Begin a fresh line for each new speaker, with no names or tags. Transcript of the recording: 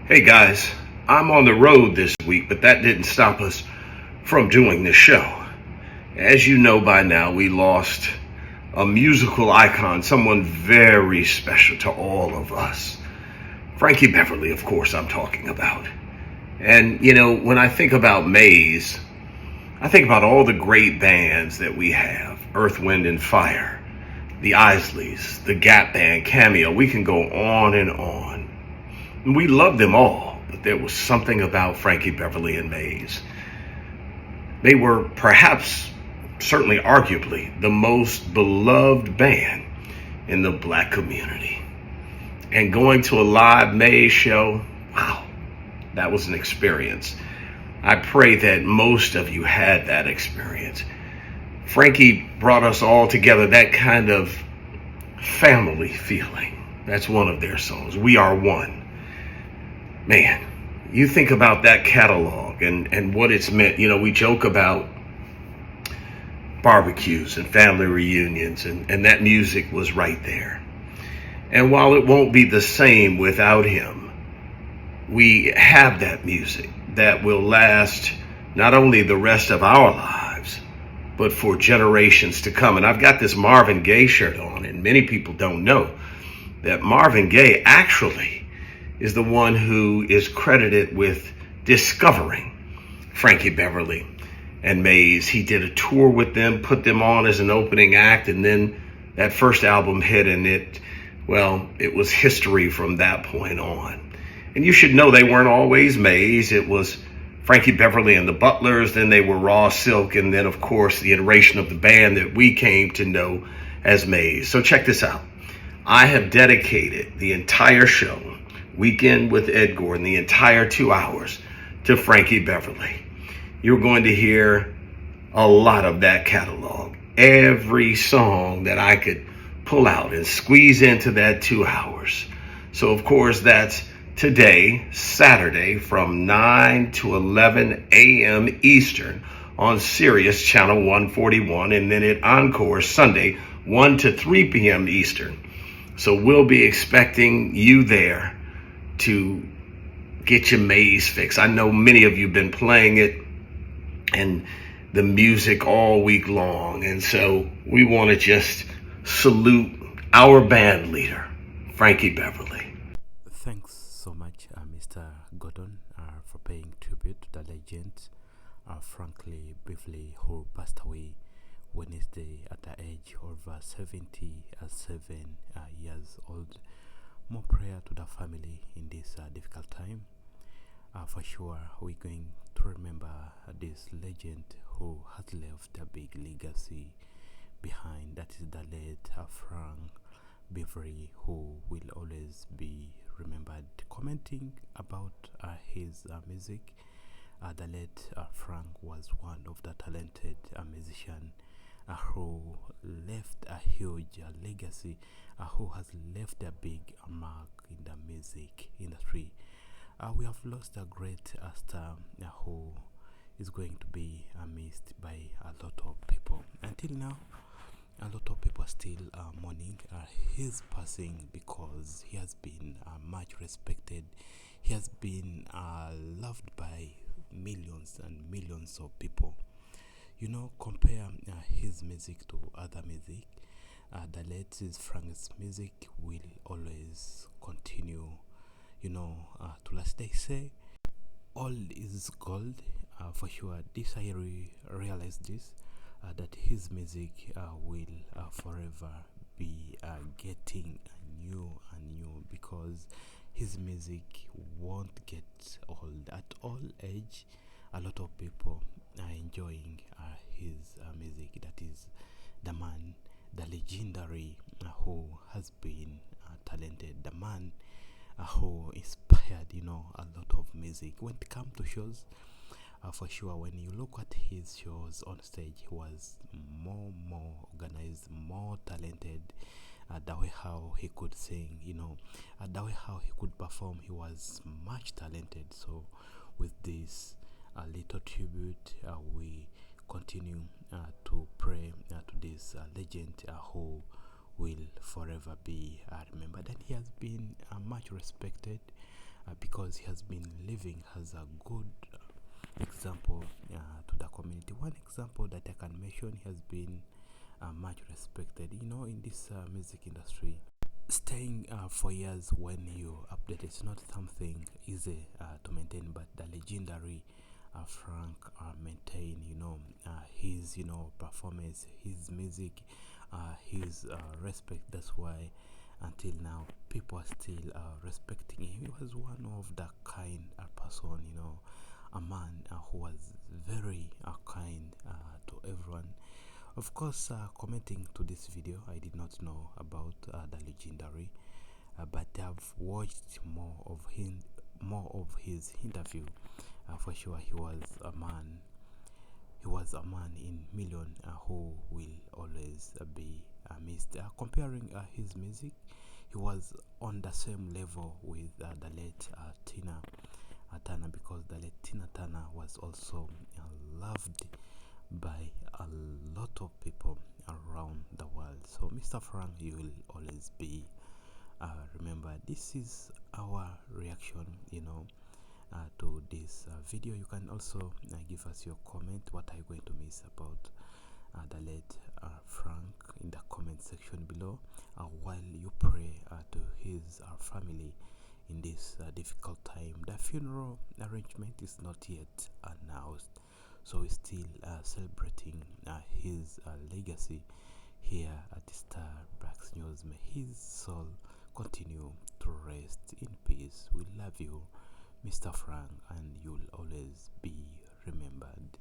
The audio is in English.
Hey guys, I'm on the road this week, but that didn't stop us from doing the show. As you know by now, we lost a musical icon, someone very special to all of us. Frankie Beverly, of course, I'm talking about. And, when I think about Maze, I think about all the great bands that we have: Earth, Wind, and Fire, the Isleys, the Gap Band, Cameo. We can go on and on. We love them all, but there was something about Frankie Beverly and Maze. They were perhaps, certainly arguably, the most beloved band in the black community. And going to a live Maze show, wow, that was an experience. I pray that most of you had that experience. Frankie brought us all together, that kind of family feeling. That's one of their songs, We Are One. Man, you think about that catalog and what it's meant. We joke about barbecues and family reunions, and that music was right there. And while it won't be the same without him, we have that music that will last not only the rest of our lives, but for generations to come. And I've got this Marvin Gaye shirt on, and many people don't know that Marvin Gaye actually is the one who is credited with discovering Frankie Beverly and Maze. He did a tour with them, put them on as an opening act, and then that first album hit, and it was history from that point on. And you should know they weren't always Maze. It was Frankie Beverly and the Butlers, then they were Raw Silk, and then, of course, the iteration of the band that we came to know as Maze. So check this out. I have dedicated the entire show, Weekend with Ed Gordon, the entire 2 hours, to Frankie Beverly. You're going to hear a lot of that catalog. Every song that I could pull out and squeeze into that 2 hours. So, of course, that's today, Saturday, from 9 to 11 a.m. Eastern on Sirius Channel 141, and then it encores Sunday, 1 to 3 p.m. Eastern. So we'll be expecting you there to get your Maze fix. I know many of you have been playing it and the music all week long. And so we want to just salute our band leader, Frankie Beverly.
Thanks so much, Mr. Gordon, for paying tribute to the legend, Frankie Beverly, who passed away Wednesday at the age of 77 years old. More prayer to the family in this difficult time. For sure, we're going to remember this legend who has left a big legacy behind. That is the late Frank Beverly, who will always be remembered. Commenting about his music, the late Frank was one of the talented musicians who left a huge legacy, who has left a big mark in the music industry. We have lost a great star who is going to be missed by a lot of people. Until now, a lot of people are still mourning his passing, because he has been much respected. He has been loved by millions and millions of people. Compare his music to other music. The latest Frank's music will always continue, to last. They say all is gold. For sure, this I realize this, that his music will forever be getting new and new, because his music won't get old. At all age, a lot of people are enjoying his music. That is the man, the legendary, who has been talented, the man who inspired a lot of music. When it comes to shows, for sure, when you look at his shows on stage, he was more organized, more talented. The way how he could sing, the way how he could perform, he was much talented. So with this little tribute, we continue to pray to this legend who will forever be remembered. And he has been much respected because he has been living as a good example to the community. One example that I can mention, he has been much respected, in this music industry. Staying for years when you update is not something easy to maintain, but the legendary Frank maintained, his, performance, his music, his respect. That's why until now people are still respecting him. He was one of the kind person, a man who was very kind to everyone. Of course, commenting to this video, I did not know about the legendary, but I've watched more of his interview. For sure, he was a man. He was a man in million who will always be missed. Comparing his music, he was on the same level with the late Tina Turner, because the late Tina Turner was also loved by a lot of people around the world. So Mr. Frank, you will always be remembered. This is our reaction, to this video. You can also give us your comment. What are you going to miss about the late Frank in the comment section below, while you pray to his family in this difficult time. The funeral arrangement is not yet announced, so we're still celebrating his legacy here at the Star Brax News. May his soul continue to rest in peace. We love you, Mr. Frank, and you'll always be remembered.